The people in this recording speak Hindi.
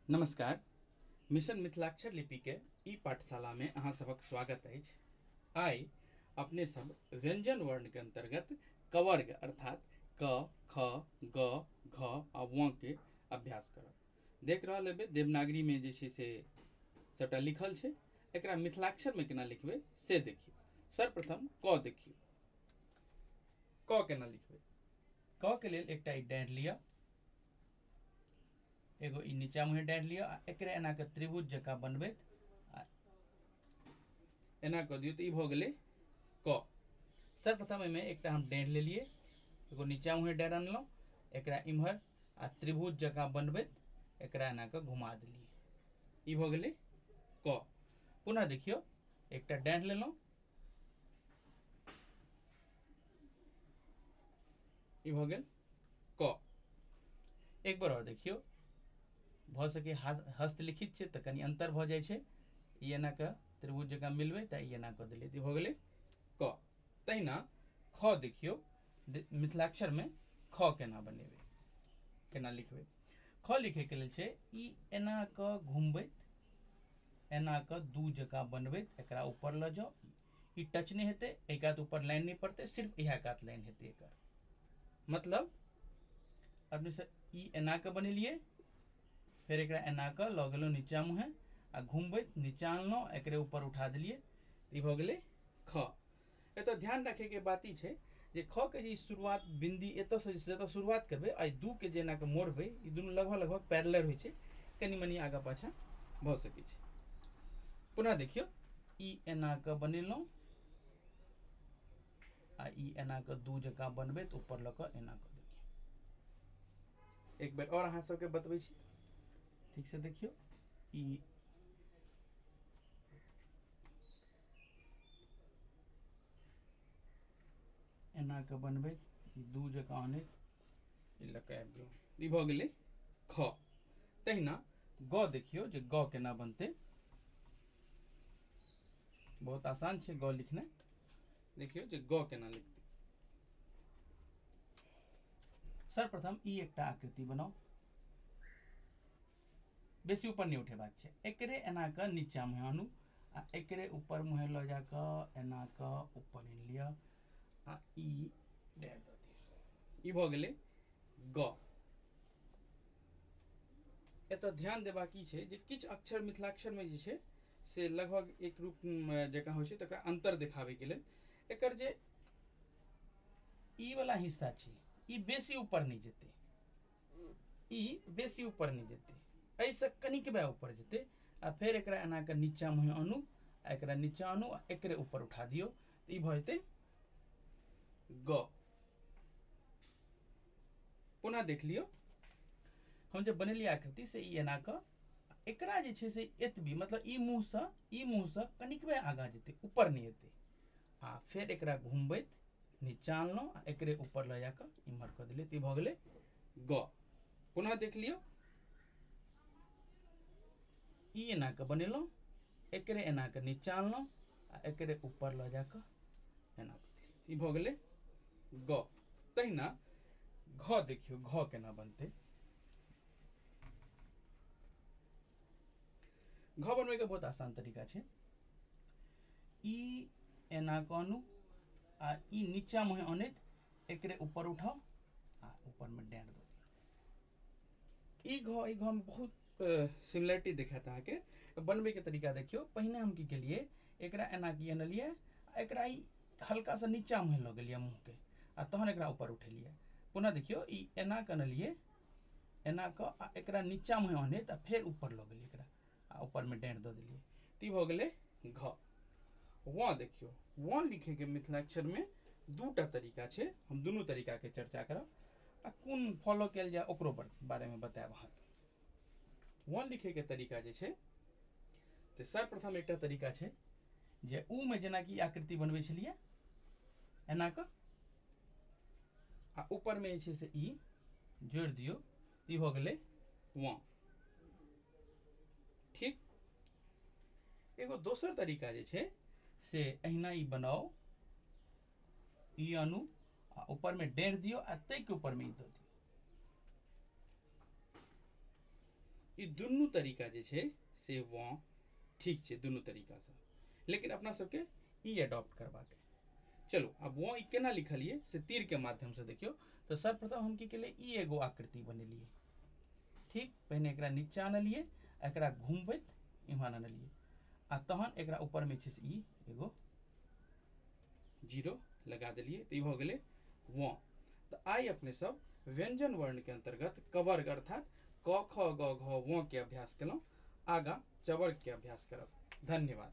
नमस्कार। मिशन मिथिलाक्षर लिपि के ई पाठशाला में अहाँ सबक स्वागत अछि। आइ अपने सब व्यंजन वर्ण के अंतर्गत कवर्ग अर्थात क, ख, ग, घ आ व के अभ्यास करब। देख रहल हेबै देवनागरी में जे छै से सबटा लिखल छै। एकरा मिथिलाक्षर में केना लिखबै से देखियौ। सर्वप्रथम क देखियौ। क केना लिखबै? क के लेल एकटा डाँढ़ लिअ, एगो ई नीचा मुँहे डाँढ़ लिअ आ एकरे एना के त्रिभुज जकाँ बनबैत एना कऽ दियौ तऽ ई भऽ गेलै क। सर्वप्रथम एहिमे एकटा हम डाँढ़ लेलियै, एगो नीचा मुँहे डाँढ़ अनलहुँ, एकरा इम्हर आ त्रिभुज जकाँ बनबैत एकरा एना कऽ घुमा देलियै, ई भऽ गेलै क। पुनः देखियौ, एकटा डाँढ़ लेलहुँ, ई भऽ गेल क। एक बार और देखियौ, भऽ सके हस्तलिखित छै तऽ कनि अंतर भऽ जाइ छै, ई एना कऽ त्रिभुज जकाँ मिलबै तऽ ई एना कऽ देलियै तऽ भऽ गेलै क। तहिना ख देखियौ, मिथिलाक्षर में ख केना बनेबै, केना लिखबै। ख लिखै के लेल छै ई एना कऽ घुमबैत, एना कऽ दू जकाँ बनबैत एकरा ऊपर लऽ जाउ, ई टच नहीं हेतै, एहि कात ऊपर लाइन नहीं पड़तै, सिर्फ इएह कात लाइन हेतै एकर। मतलब अपने से ई एना कऽ बनेलियै, फिर एकरा एना कऽ लऽ गेलहुँ नीचा मुँहे आ घुमबैत नीचा अनलहुँ, एकरे ऊपर उठा देलियै, ई भऽ गेलै ख। एतऽ ध्यान रखे के बात ई छै जे ख के जे शुरुआत बिंदी एतऽ से जतऽ शुरुआत करबै आ दू के जे एना कऽ मोड़बै, ई दुनू लगभग लगभग पैरेलल होइ छै, कनि मनी आगाँ पाछाँ भऽ सकै छै। पुनः देखियौ, ई एना कऽ बनेलहुँ आ ई एना कऽ दू जकाँ बनबैत ऊपर लऽ कऽ एना कऽ देलियै। एक बेर और अहाँ सबके बतबै छी, ठीक से देखियौ, ई एना कऽ बनबैत दू जकाँ आनैत ई लऽ कऽ आबि गेलहुँ, ई भऽ गेलै ख। तहिना ग देखियौ जे ग केना बनतै। बहुत आसान छै ग लिखनाइ, देखियौ जे ग केना लिखतै। सर्वप्रथम ई एकटा आकृति बनाउ, बेसी ऊपर नहीं उठेबाक छै, एकरे एना कऽ नीचा मुँहे आनू आ एकरे ऊपर मुँहे लऽ जाकऽ एना कऽ ऊपर आनि लिअ आ ई डाँढ़ दऽ दियौ, ई भऽ गेलै ग। एतऽ ध्यान देबाक ई छै जे किछु अक्षर मिथिलाक्षर में जे छै से लगभग एक रूप जकाँ होइ छै, तकरा अंतर देखाबै के लेल एकर जे ई वाला हिस्सा छै ई बेसी ऊपर नहीं जेतै, ई बेसी ऊपर नहीं जेतै, एहिसँ कनिकबे ऊपर जेतै आ फेर एकरा एना कऽ नीचा मुँहे आनू आ एकरा नीचा आनू आ एकरे ऊपर उठा दियौ तऽ ई भऽ जेतै ग। पुनः देख लियौ, हम जब बनेलियै आकृति से ई एना कऽ एकरा जे छै से एतबी मतलब ई मुँह सँ कनिकबे आगाँ जेतै, ऊपर नहीं हेतै आ फेर एकरा घुमबैत नीचा अनलहुँ आ एकरे ऊपर लऽ जाकऽ इम्हर कऽ देलियै तऽ ई भऽ गेलै ग। पुनः देख लियौ, ई एना कऽ बनेलहुँ, एकरे एना कऽ नीचा अनलहुँ आ एकरे ऊपर लऽ जाकऽ एना कऽ देलियै, ई भऽ गेलै ग। तहिना घ देखियौ, घ केना बनतै। घ बनबै के बहुत आसान तरीका छै, ई एना कऽ आनू आ ई नीचा मुँहे आनैत एकरे ऊपर उठाउ आ ऊपर में डाँढ़ दऽ दियौ। ई घ में बहुत सिमिलरिटी देखायत अहाँके। बनबै के तरीका देखियौ, पहिने हम की केलियै, एकरा एना की आनलियै आ एकरा ई हल्का सा नीचा मुँहे लऽ गेलियै मुँह के आ तहन एकरा ऊपर उठेलियै। पुनः देखियौ, ई एना कऽ आनलियै, एना कऽ आ एकरा नीचा मुँहे आनैत आ फेर ऊपर लऽ गेलियै एकरा आ ऊपर में डाँढ़ दऽ देलियै तऽ ई भऽ गेलै घ। व देखियौ, व लिखे के मिथिलाक्षर में दूटा तरीका छै, हम दुनू तरीका के चर्चा करब आ कोन फॉलो कयल जाय ओकरो बारे में बतायब अहाँके। व लिखे के तरीका जे छै तऽ सर्वप्रथम एकटा तरीका छै जे उ में जेनाकि आकृति बनबै छलियै एना कऽ आ ऊपर में जे छै से ई जोड़ि दियौ, ई भऽ गेलै व। ठीक। एगो दोसर तरीका जे छै से अहिना ई बनाउ, ई आनू आ ऊपर में डाँढ़ दियौ आ ताहि के ऊपर में ई दऽ दियौ, ई दुनू तरीका जे छै से व ठीक छै दुनू तरीका से, लेकिन अपना सबके ई अडॉप्ट करबाक है। चलो अब वो केना लिखलिए से तीर के माध्यम से देखियो। तो सर्वप्रथम हम की केलिए ई एगो आकृति बनेलिए, ठीक, पहले एकरा नीचा आनलिए, एकरा घुमबैत इम्हर आनलिए, आ तहन एकरा ऊपर में छै से ई एगो जीरो लगा देलिए, तो ई भ गेलै व। तो आई अपने सब व्यंजन वर्ण के अंतर्गत कवर्ग अर्थात क ख ग घ व के अभ्यास केलहुँ, आगा चवर्ग के अभ्यास करब। धन्यवाद।